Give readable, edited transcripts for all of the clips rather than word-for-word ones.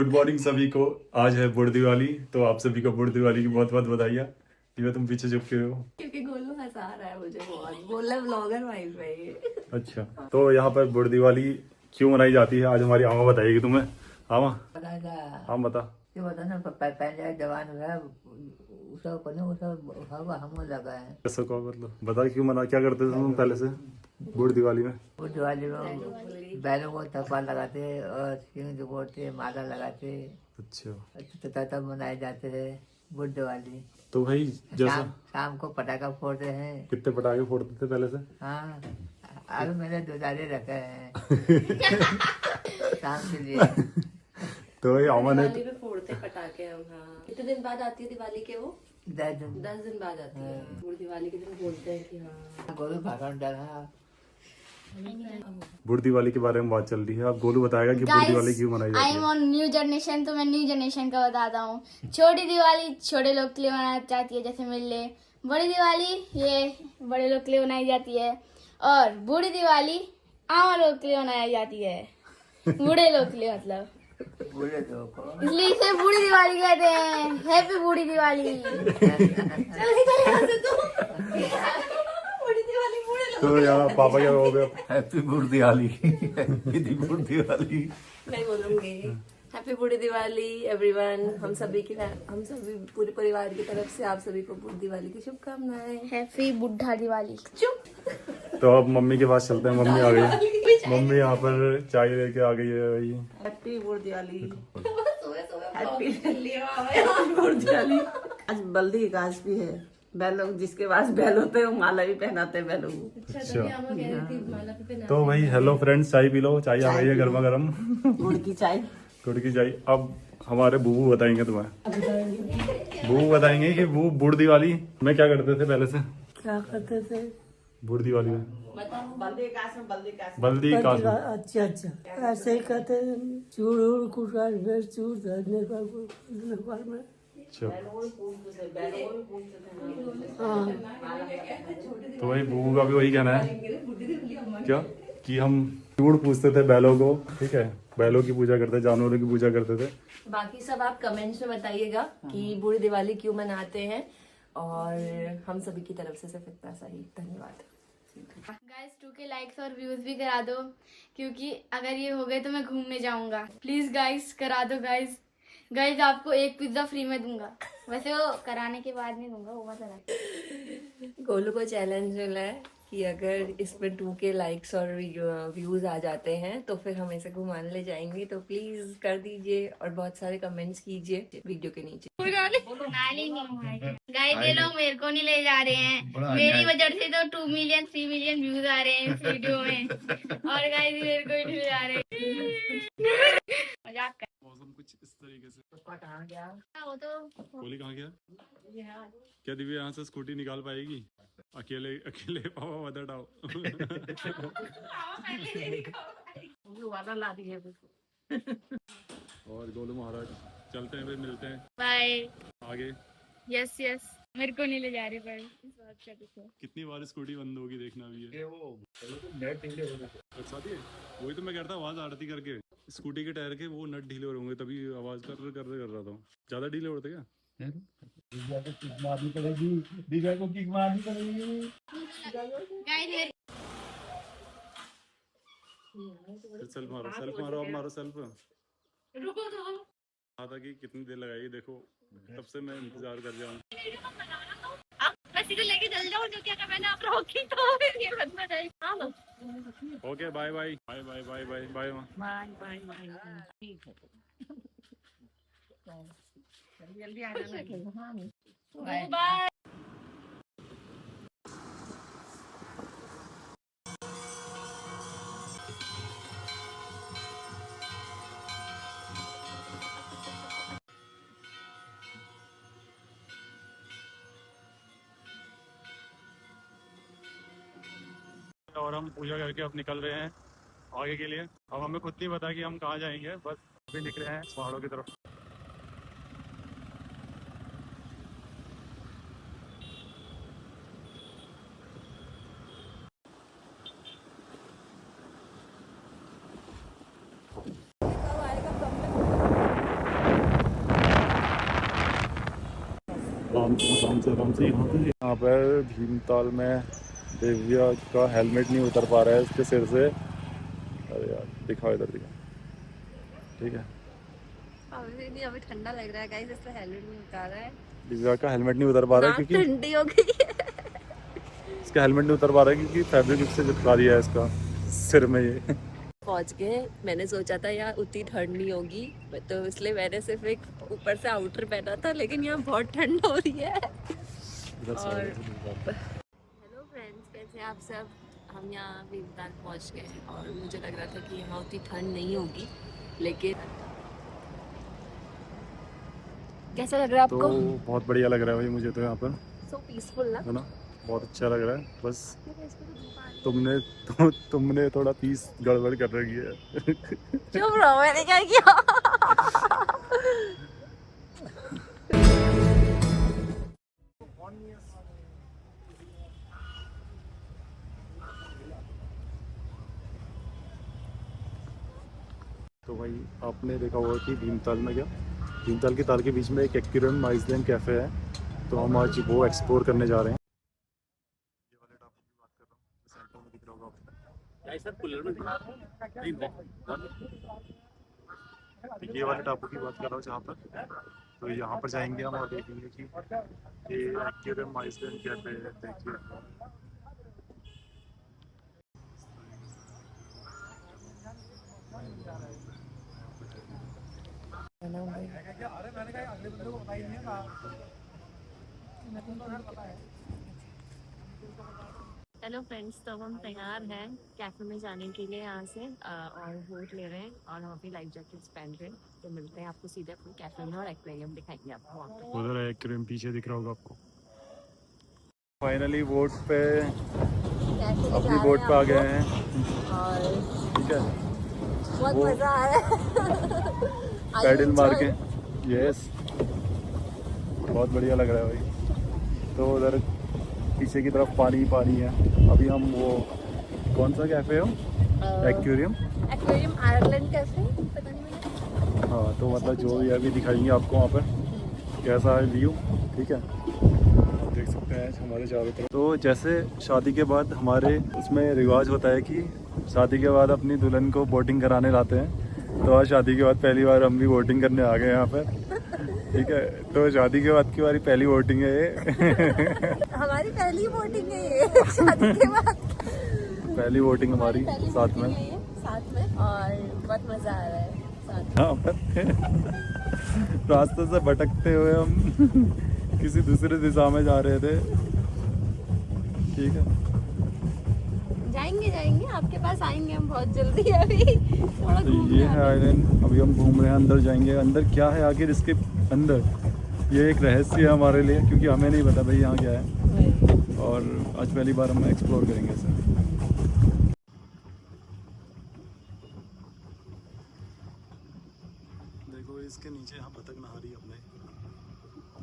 Good morning सभी को। आज है बुढ़ दिवाली, तो आप सभी को बुढ़ दिवाली की बहुत बहुत बधाइयाँ। ये तुम पीछे चुप क्यों हो? क्योंकि गोलू हंसा रहा है मुझे बहुत, बोला ब्लॉगर वाइफ है ये। अच्छा, तो यहाँ पर बुढ़ दिवाली क्यों मनाई जाती है आज हमारी आमा बताएगी तुम्हें। आमा, पता था हम बता। ये बता ना पहले जवान हुआ उसका कोनो उसका हवा हम लगा है कैसे कहो, मतलब बता क्यों मना, क्या करते थे तुम पहले से बुढ़ दिवाली में? वो दिवाली में बैलों को थप्पा लगाते और सिंह जोड़ते माला लगाते अच्छा, तब मनाए जाते थे बुढ़ दिवाली। तो भाई जैसा शाम को पटाखा फोड़ते हैं। कितने पटाखे फोड़ते थे पहले से? हाँ अभी मैंने दो चारे रखे हैं शाम के लिए। तो भाई आमा ने दिवाली पे फोड़ते पटाखे हम। हाँ, कितने दिन बाद आती है दिवाली के? वो 10 दिन बाद आती है। पूरी दिवाली के दिन बोलते हैं कि हाँ गोलू भाषण डाला। बुढ़ दिवाली के बारे में बात चल रही है। अब गोलू बताएगा कि बुढ़ दिवाली क्यों मनाई आई जाती एम है। ऑन न्यू जनरेशन, तो मैं न्यू जनरेशन का बताता हूँ। छोटी दिवाली छोटे लोग के लिए मनाई जाती है, जैसे मेरे लिए। बड़ी दिवाली ये बड़े लोग के लिए मनाई जाती है, और बूढ़ी दिवाली आम लोग के लिए मनाई जाती है, बूढ़े लोग के लिए मतलब। बूढ़े लोगों को इसलिए इसे बूढ़ी दिवाली कहते हैं। हैप्पी बूढ़ी दिवाली। तो यहाँ पापा क्या हो गया? हैप्पी बुढ़ दिवाली। हैप्पी बुढ़ दिवाली। मैं बोलूंगी हैप्पी बूढ़ी दिवाली एवरीवन। हम सभी पूरे परिवार की तरफ से आप सभी को बूढ़ी दिवाली की शुभकामनाएं। हैप्पी बुढ़ा दिवाली। तो अब मम्मी के पास चलते हैं। मम्मी आ गई। मम्मी यहाँ पर चाय लेके आ गई है भाई। हैप्पी बुढ़ दिवाली। हैप्पी बुढ़ दिवाली। आज बल्दी घास भी है। बैलों जिसके पास बैल होते हैं वो माला भी पहनाते हैं बैलों को। अच्छा, तो भाई हेलो फ्रेंड्स, चाय पी लो। चाय आ गई है गर्मा गर्म, गुड़ की चाय। गुड़ की चाय। अब हमारे बूबू बताएंगे तुम्हें। बूबू बताएंगे कि वो बुढ़ दिवाली में क्या करते थे पहले से। क्या करते थे? बुढ़ दिवाली में बल्दी घास में बल्दी कास में। अच्छा अच्छा, ऐसे ही करते थे। चूड़ उड़ कुटार फिर चूड़ धरने का में। अच्छा, हाँ, तो भाई बूबू का भी वही कहना है क्या कि हम चूड़ पूछते थे बैलों को। ठीक है, बैलों की पूजा करते थे, जानवरों की पूजा करते थे। बाकी सब आप कमेंट्स में बताइएगा कि बूढ़ी दिवाली क्यों मनाते हैं, और हम सभी की तरफ से सिर्फ इतना सा ही। धन्यवाद। गाइस 2K लाइक्स और व्यूज भी करा दो, क्योंकि अगर ये हो गए तो मैं घूमने जाऊंगा। प्लीज गाइस करा दो। गाइस आपको एक पिज्जा फ्री में दूंगा। वैसे वो कराने के बाद नहीं दूंगा, वो मतलब। गोलू को चैलेंज मिला है कि अगर इसमें 2K लाइक्स और व्यूज आ जाते हैं तो फिर हम इसे घुमाने ले जाएंगे। तो प्लीज कर दीजिए और बहुत सारे कमेंट्स कीजिए वीडियो के नीचे। गाइस ये लोग मेरे को नहीं ले जा रहे हैं। मेरी वजह से तो 2 मिलियन 3 मिलियन व्यूज आ रहे हैं इस वीडियो में, और गाइस मेरे को ही नहीं ले जा रहे। मजाक कर। मौसम कुछ इस तरीके से। कहाँ गया? वो तो कोहली कहाँ गया? क्या दिव्या यहाँ से स्कूटी निकाल पाएगी? अकेले अकेले पावा मदर डाओ। वादा ला दी है। और गोलू महाराज चलते हैं, फिर मिलते हैं बाय। आगे। यस मेरे को नहीं ले जा रही, पर इस बात का देखो। कितनी बार स्कूटी बंद होगी देखना भी है। अच्छा दिए, वही तो मैं कह रहा था, आवाज आ रही थी करके स्कूटी के टायर के, वो नट ढीले हो होंगे तभी आवाज कर रहा था। ज्यादा ढीले होते क्या? किक मारनी पड़ेगी, दिव्या को किक मारनी पड़ेगी। गाइस सेल्फ मारो अब मारो सेल्फ। रुको तो। था कि कितनी देर लगाएगी, देखो तब से मैं इंतजार कर रहा हूँ। तो लेके चल जाओ, जो क्या मैंने आप रोकी तो फिर ये बंदा जाएगा। Okay bye bye bye bye bye bye bye. Bye bye. ठीक है, जल्दी आ जाना। बाय। और हम पूजा करके अब निकल रहे हैं आगे के लिए। अब हमें खुद नहीं पता कि हम कहाँ जाएंगे, बस अभी निकले हैं पहाड़ों की तरफ। आराम से यहाँ पर भीमताल में दिव्या का हेलमेट नहीं उतर पा रहा है इसके सिर से। अरे यार दिखाओ, इधर दिखाओ, ठीक है। अभी नहीं, अभी ठंडा लग रहा है गाइस, इसलिए हेलमेट नहीं उतार रहा है। दिव्या का हेलमेट नहीं उतर पा रहा है क्योंकि ठंडी हो गई है। इसका हेलमेट नहीं उतर पा रहा है क्योंकि फैब्रिक से चिपका दिया है इसका सिर में ये। पहुंच गए। मैंने सोचा था यार उतनी ठंड नहीं होगी, तो इसलिए मैंने सिर्फ एक ऊपर से आउटर पहना था, लेकिन यहाँ बहुत ठंड हो रही है। और हेलो फ्रेंड्स, कैसे आप सब? हम यहाँ भीमताल पहुँच गए और मुझे लग रहा था कि यहाँ उतनी ठंड नहीं होगी, लेकिन कैसा लग रहा है तो आपको? बहुत बढ़िया लग रहा है भाई मुझे तो यहाँ पर, सो पीसफुल ना? है ना, बहुत अच्छा लग रहा है। बस तुमने थोड़ा पीस गड़बड़ कर रखी है। चुप रहो, मैंने क्या किया? तो भाई आपने देखा होगा कि भीमताल में क्या, भीमताल की ताल के बीच में एक एक्वेरियम आइसलैंड कैफ़े है, तो हम आज वो एक्सप्लोर करने जा रहे हैं। ये वाले टापू की बात कर रहा हूँ, सेंटर में दिख रहा होगा आपको। ये वाले टापू की बात कर रहा हूँ जहाँ पर, तो यहाँ पर जाएंगे हम और देखेंगे कि ये एक्वेरियम आइसलैंड कैफ़े है। देखिए हेलो फ्रेंड्स, तो हम तैयार हैं कैफे में जाने के लिए यहाँ से, और बोट ले रहे हैं और वहाँ पे लाइफ जैकेट्स पहन रहे हैं। तो मिलते हैं आपको सीधे अपने कैफे में और एक्वेरियम दिखाएंगे आपको वहाँ पे। उधर है एक्वेरियम, पीछे दिख रहा होगा आपको। फाइनली बोट पे, अपनी बोट पे आ गए हैं और ठीक है। बहुत वो मजा आ रहा है। पैडल मार के, यस बहुत बढ़िया लग रहा है भाई। तो उधर पीछे की तरफ पानी ही पानी है। अभी हम वो कौन सा कैफे हो, एक्वेरियम आयरलैंड कैफे, पता नहीं मुझे। हाँ, तो मतलब जो भी अभी दिखाएंगे आपको वहाँ पर कैसा है व्यू, ठीक है। आप देख सकते हैं हमारे चारों तरफ। तो जैसे शादी के बाद हमारे उसमें रिवाज होता है कि शादी के बाद अपनी दुल्हन को बोटिंग कराने लाते हैं, तो आज शादी के बाद पहली बार हम भी बोटिंग करने आ गए यहाँ पर, ठीक है। तो शादी के बाद की हमारी पहली बोटिंग है ये। हमारी पहली बोटिंग है ये शादी के बाद। पहली बोटिंग हमारी साथ में, और बहुत मजा आ रहा है साथ में। यहाँ पर रास्ते से भटकते हुए हम किसी दूसरे दिशा में जा रहे थे, ठीक है। जाएंगे आपके पास आएंगे हम बहुत जल्दी। अभी थोड़ा तो ये है आइलैंड, अभी हम घूम रहे हैं, अंदर जाएंगे। अंदर क्या है आखिर इसके अंदर, ये एक रहस्य है हमारे लिए, क्योंकि हमें नहीं पता भाई यहाँ क्या है, और आज पहली बार हम एक्सप्लोर करेंगे इसे। देखो इसके नीचे यहाँ बतख नहा रही है अपने,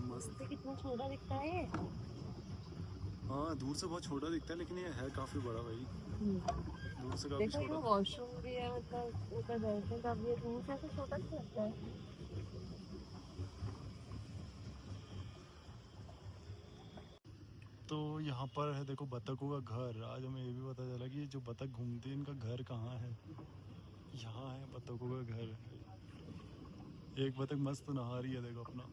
मस्त। कितना छोटा दिखता है। हाँ दूर से बहुत छोटा दिखता है, लेकिन ये है काफी बड़ा भाई, दूर से काफी देखो ये छोटा। वॉशरूम भी है, मतलब ऊपर बैठने का भी है, दूर से तो छोटा सा लगता है। तो यहाँ पर है देखो बतखों का घर। आज हमें ये भी पता चला कि ये जो बतख घूमती है इनका घर कहाँ है। यहाँ है बतखों का घर। एक बतख मस्त नहा रही है देखो अपना।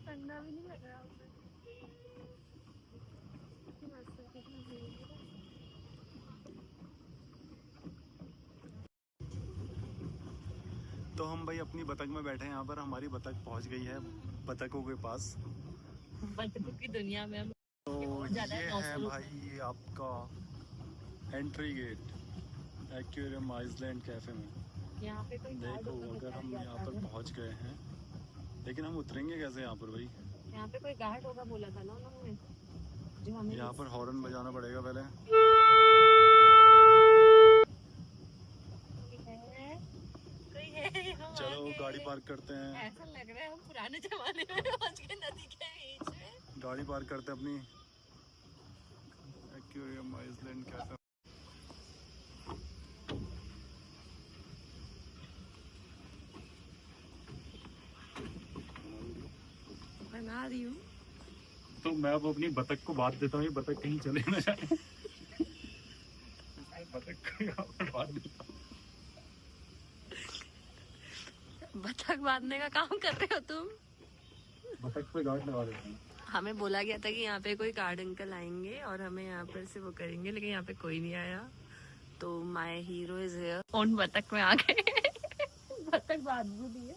ठंडा भी नहीं लग रहा। तो हम भाई अपनी बतख में बैठे हैं यहाँ पर, हमारी बतख पहुँच गई है बतखों के पास। बतखों की दुनिया में तो ये है भाई ये आपका entry gate aquarium Iceland cafe में। यहाँ पे कोई देखो अगर हम यहाँ पर पहुँच गए हैं, लेकिन हम उतरेंगे कैसे यहाँ पर भाई? यहाँ पे कोई गार्ड होगा बोला था ना उन्होंने, जो हमें यहाँ पर हॉर्न बजाना पड़ेगा पहले। चलो गाड़ी पार्क करते हैं। ऐसा लग रहा है हम पुराने जमाने में पहुंच गए नदी के बीच में। गाड़ी पार्क करते हैं अपनी एक्वेरियम आइसलैंड कैफे। बना रही हूँ। तो मैं अब अपनी बतख को बांध देता हूँ, ये बतख कहीं चले ना जाए। बतख को यहाँ पर बांध देता हूँ। बतख बांधने का काम कर रहे हो तुम? बतख पे गार्ड लगा देता हूँ। हमें बोला गया था कि यहाँ पे कोई गार्ड अंकल आएंगे और हमें यहाँ पर से वो करेंगे, लेकिन यहाँ पे कोई नहीं आया। तो माय हीरो इज हियर। उन बतख में आ गए। बतख बांध भी दी है।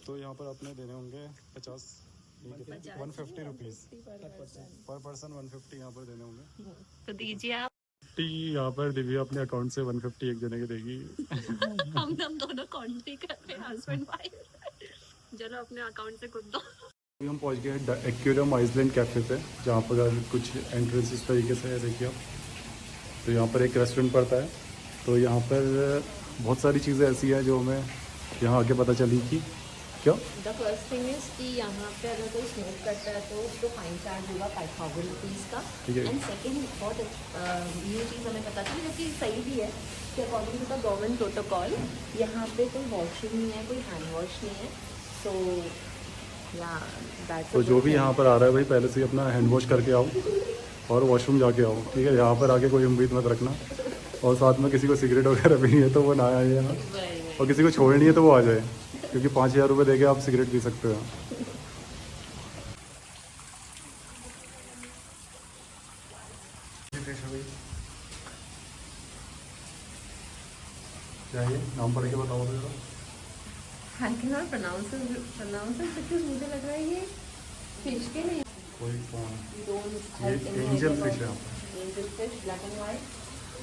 तो यहाँ पर अपने देने होंगे 50 150 रुपीज़ पर पर्सन। 150 यहाँ पर देने होंगे। तो दीजिए आप। यहाँ पर दिव्या अपने अकाउंट से 150 एक जने के देगी। हम दोनों कॉन्ट्री कर रहे हैं, हस्बैंड वाइफ। चलो अपने अकाउंट से खुद दो। अभी हम पहुँच गए एक्वेरियम आइसलैंड कैफ़े पे, जहाँ पर कुछ एंट्रेंस इस तरीके से है, देखिए आप। तो यहाँ पर एक रेस्टोरेंट पड़ता है। तो यहाँ पर बहुत सारी चीज़ें ऐसी हैं जो हमें यहाँ आके पता चली कि क्या। द फर्स्ट थिंग इज कि यहाँ पे अगर कोई स्मोक करता है तो उसको फाइन चार्ज होगा 5000 रुपीज़ का। ठीक है। एंड सेकेंड बहुत ये चीज़ हमें पता चली, जो कि सही भी है, कि according to the government protocol यहाँ पे कोई वॉशरूम नहीं है, कोई हैंड वॉश नहीं है। सो या तो जो भी यहाँ पर आ रहा है भाई, पहले से ही अपना हैंड वॉश करके आओ और वॉशरूम जाके आओ, ठीक है। यहाँ पर आके कोई उम्मीद मत रखना। और साथ में किसी को सिगरेट वगैरह पीनी है तो वो ना आए यहाँ, और किसी को छोड़नी है तो वो आ जाए, क्योंकि 5000 रुपये दे के आप सिगरेट पी सकते हो। क्या है नाम पढ़ के बताओ जरा। I can not pronounce it because मुझे लग रहा है ये फिश के नहीं। कोई फोन डोंट एंजल फिश है यहाँ पर। Angel fish black and white.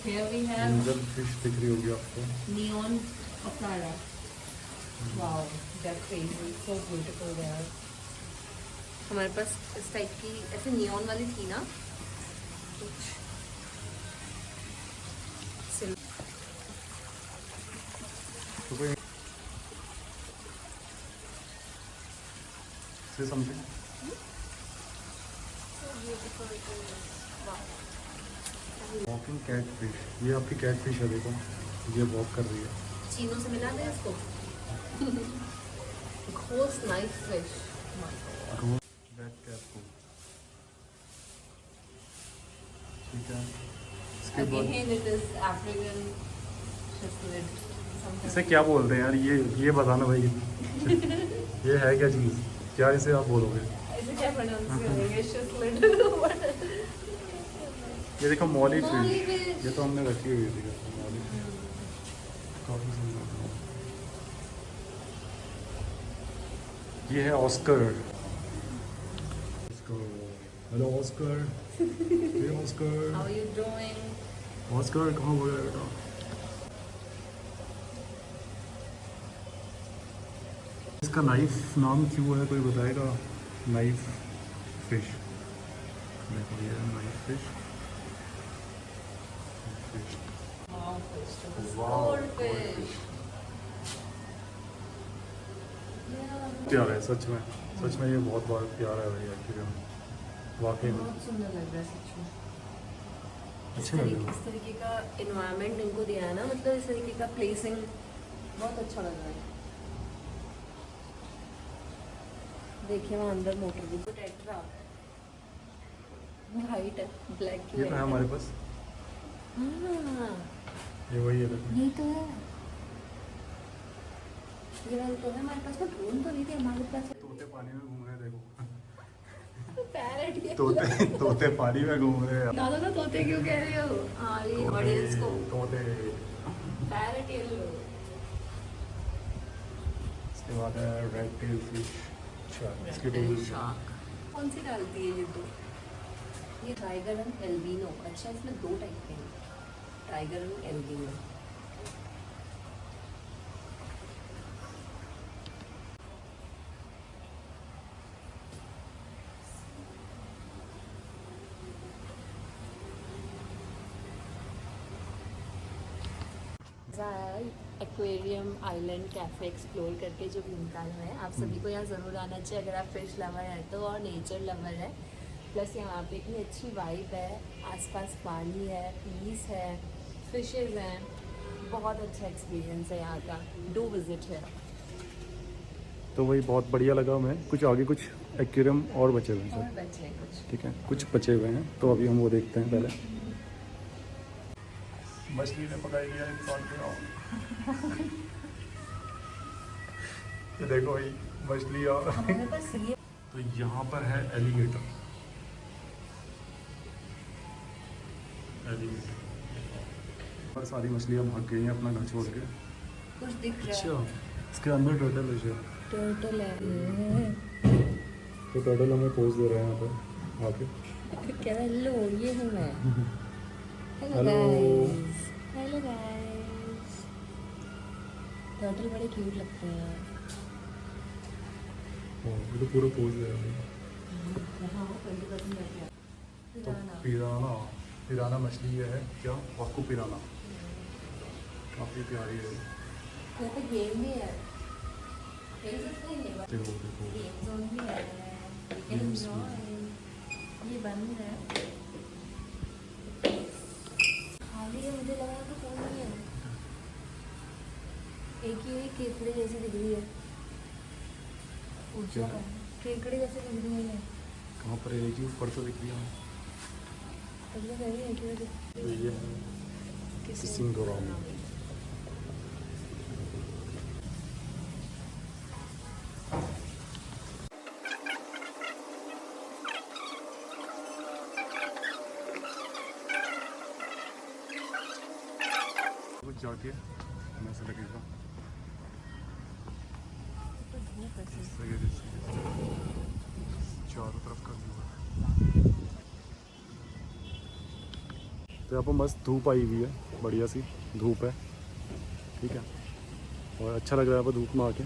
Here we have angel fish दिख रही होगी आपको। नियॉन अप्लारा। Wow that crazy, so beautiful they are. हमारे पास इस टाइप की ऐसे नियॉन वाली थी ना कुछ। तो कोई से समथिंग। वॉकिंग कैट फिश, ये आपकी कैट फिश है, देखो ये वॉक कर रही है। चीनों से मिला दे इसको। Ghost nice fish. Back cat को, ठीक है। इसके बाद Again it is African shiplet. इसे क्या बोलते हैं यार, ये बताना भाई। ये है क्या चीज़, क्या इसे आप बोलोगे? ऐसे क्या प्रोनाउंस करेंगे? shiplet. ये देखो मॉली Molly फिश, fish. ये तो हमने रखी हुई थी मॉली फिश, काफ़ी सुंदर। ये है Oscar. Hello Oscar. Hey Oscar. How are you doing? Oscar कहाँ हो गया बेटा? इसका नाइफ नाम क्यों है, कोई बताएगा? नाइफ फिश, देखो ये knife fish. Wow, fish. Wow, Goldfish. प्यारा है सच में ये बहुत प्यारा है भैया एक्वेरियम, वाकई में बहुत सुंदर लग रहा है सच में। अच्छा लग रहा इस तरीके का इन्वायरमेंट इनको दिया है ना, मतलब इस तरीके का प्लेसिंग बहुत अच्छा लग रहा है। देखिए वहाँ अंदर मोटर भी तो टेट्रा वाइट है, ब्लैक है। ये तो है हमारे पास, हाँ ये वही है देखो। यही तो है, ये वाला तो है हमारे पास। तो ड्रोन तो नहीं थे हमारे पास। तोते पानी में घूम रहे हैं देखो। पैरट ये तोते पानी में घूम रहे हैं। दादा ना तोते क्यों कह रहे हो? हाँ ये ऑडियंस को तोते। पैरट ये लो। इसके बाद है रेड टेल फिश, इसकी टेल शार्क कौन सी डालती है ये तो? ये टाइगर एंड एल्बिनो। अच्छा इसमें दो टाइप के हैं, tiger and albino. Aquarium island cafe explore करके जो भीमताल में है, आप सभी को यहाँ ज़रूर आना चाहिए अगर आप फिश लवर हैं तो, और नेचर लवर है। प्लस यहाँ पे इतनी अच्छी वाइब है, आसपास पानी है, पीस है, फिशेज़ हैं, बहुत अच्छा एक्सपीरियंस है यहाँ का। डू विज़िट है। तो वही बहुत बढ़िया लगा हमें। कुछ आगे कुछ एक्वेरियम और बचे हुए हैं और सर, बचे हैं कुछ। ठीक है, कुछ बचे हुए हैं, तो अभी हम वो देखते हैं। पहले मछली ने पकाई लिया इंसान के। ये देखो भाई मछली और तो यहाँ पर है एलिगेटर। पर सारी मछलियाँ भाग गई हैं अपना घर छोड़ के। कुछ दिख रहा अच्छा, इसके अंदर टर्टल है शायद। टर्टल है। तो टर्टल हमें पोज दे रहे हैं यहाँ पर आके। क्या हेलो, ये हूँ मैं। हेलो। Hello guys. टर्टल बड़े क्यूट लगते हैं। ये तो पूरा पोज दे रहा है। तो पिराना, पिराना मछली ये है क्या, वाकू पिराना, काफ़ी प्यारी है। यहाँ पे गेम भी है, खेल सकते हैं। देखो देखो गेम जोन भी है, you can enjoy। ये बंद है खाली है, मुझे लगा कि फोन नहीं है। एक ही केकड़े जैसी दिख रही है, ऊंचा है, केकड़े जैसे दिख रही है। कहाँ पर है कि ऊपर तो दिख रही है। तब तो कह रही है कि तो ये है सिंगोराम। कुछ जाके हमें ऐसा लगेगा चारों तरफ का व्यू है। तो यहाँ पर मस्त धूप आई हुई है, बढ़िया सी धूप है, ठीक है, और अच्छा लग रहा है यहाँ पर धूप में आके।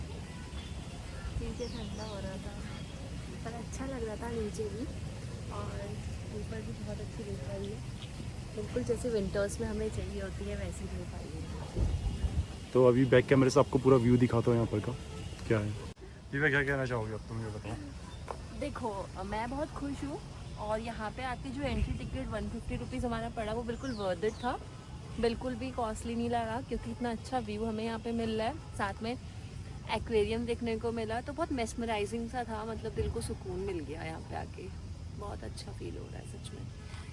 नीचे ठंडा हो रहा था पर अच्छा लग रहा था नीचे भी, और ऊपर भी बहुत अच्छी धूप आई है, बिल्कुल जैसे विंटर्स में हमें चाहिए होती है वैसी धूप आई है। तो अभी बैक कैमरे से आपको पूरा व्यू दिखाता हूँ यहाँ पर का क्या है। ये क्या कहना चाहोगे अब तुम, ये बताओ। देखो मैं बहुत खुश हूँ, और यहाँ पे आके जो एंट्री टिकट 150 रुपीज़ हमारा पड़ा वो बिल्कुल वर्थ इट था, बिल्कुल भी कॉस्टली नहीं लगा, क्योंकि इतना अच्छा व्यू हमें यहाँ पे मिल रहा है, साथ में एक्वेरियम देखने को मिला, तो बहुत मेस्मराइजिंग सा था, मतलब दिल को सुकून मिल गया यहाँ पे आके, बहुत अच्छा फील हो रहा है सच में,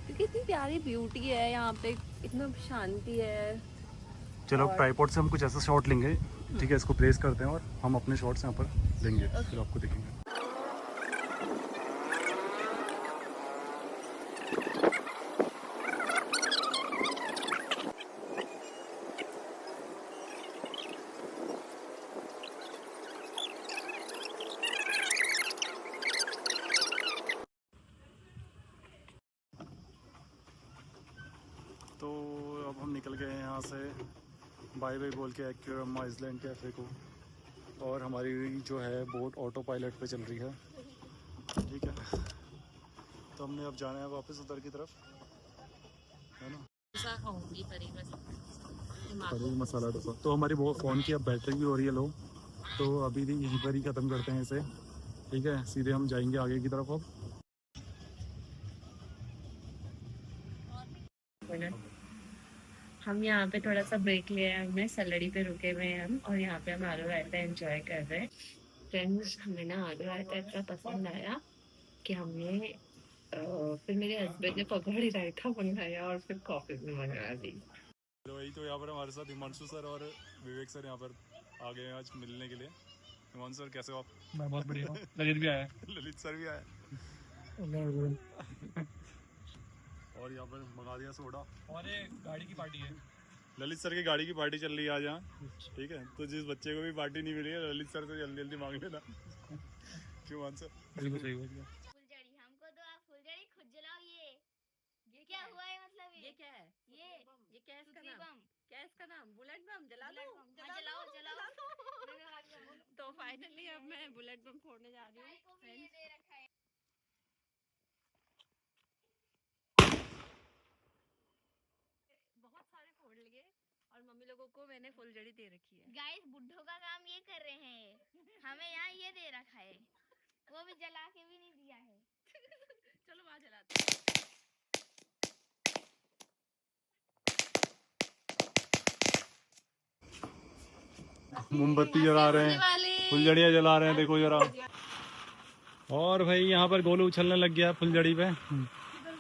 क्योंकि इतनी प्यारी ब्यूटी है यहाँ पे, इतना शांति है। चलो ट्राइपॉड से हम कुछ ऐसा शॉट लेंगे, ठीक है, इसको प्लेस करते हैं और हम अपने शॉट्स यहाँ पर लेंगे, फिर आपको दिखेंगे। तो अब हम निकल गए हैं यहाँ से बाय बाय बोल के एक्वेरियम आइसलैंड कैफ़े को, और हमारी जो है बोट ऑटो पायलट पे चल रही है, ठीक है। तो हमने अब जाना है वापस उधर की तरफ, है ना। पनीर मसाला डोसा। तो हमारी वो फ़ोन की अब बैटरी भी हो रही है लो, तो अभी भी यहीं पर ही ख़त्म करते हैं इसे, ठीक है, सीधे हम जाएंगे आगे की तरफ अब। हम यहाँ पे थोड़ा सा ब्रेक लिया है हमने, सलड़ी पे रुके हुए हैं हम, और यहाँ पे हम आलू रायता एंजॉय कर रहे हैं। फ्रेंड्स हमें ना आलू रायता इतना पसंद आया कि हमने फिर मेरे हस्बैंड ने पकौड़ी रायता मंगाया और फिर कॉफी भी मंगा दी। तो वही, तो यहाँ पर हमारे साथ हिमांशु सर और विवेक सर यहाँ पर आ गए हैं आज मिलने के लिए। हिमांशु सर कैसे हो आप? मैं बहुत बढ़िया हूँ। ललित भी आया है। ललित सर भी आए और यहाँ पर मंगा दिया सोडा। हमारे गाड़ी की पार्टी है। ललित सर की गाड़ी की पार्टी चल रही है आज यहाँ, ठीक है। तो जिस बच्चे को भी पार्टी नहीं मिली है ललित सर से जल्दी जल्दी मांग लेना। क्यों आंसर? बिल्कुल सही बोल दिया। फुलझड़ी हमको दो, आप फुलझड़ी खुद जलाओ। ये क्या हुआ है, मतलब ये क्या है? ये क्या है इसका नाम? क्या है इसका नाम? बुलेट बम जला दो। जलाओ जलाओ। तो फाइनली अब मैं बुलेट बम फोड़ने जा रही हूँ। बहुत सारे फोड़ लिए, और मम्मी लोगों को मैंने फुलझड़ी दे रखी है। गाइस बुड्ढों का काम ये कर रहे हैं, हमें यहाँ ये दे रखा है, वो भी जला के भी नहीं दिया है। चलो वहाँ जलाते हैं। मोमबत्ती जला रहे हैं। वाले फुलझड़ियाँ जला रहे हैं, देखो जरा। और भाई यहाँ पर गोलू उछलने लग गया फुलझड़ी पे।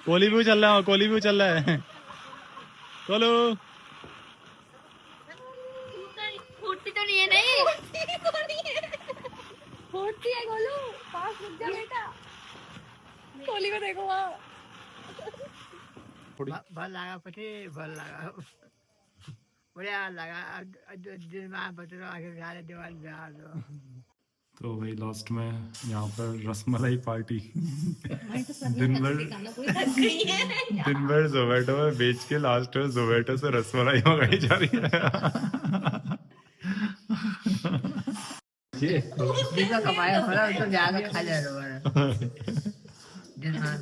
कोली भी उछल रहा है, कोली भी उछल रहा है। गोलू फूटती तो नहीं है, नहीं फूटती है गोलू, पास रुक जा बेटा। कोली को देखो वहाँ। भल लगा पति, भल लगा बढ़िया लगा। दिन में बच्चों आगे सारे दिवाली बिहार दो। तो भाई लास्ट में यहाँ पर रसमलाई पार्टी। दिन भर जोमेटो में बेच के लास्ट में जोमेटो से रसमलाई मंगाई जा रही है। जिसका कमाया हो रहा है उसको जाकर खा जा रहा है। दिन में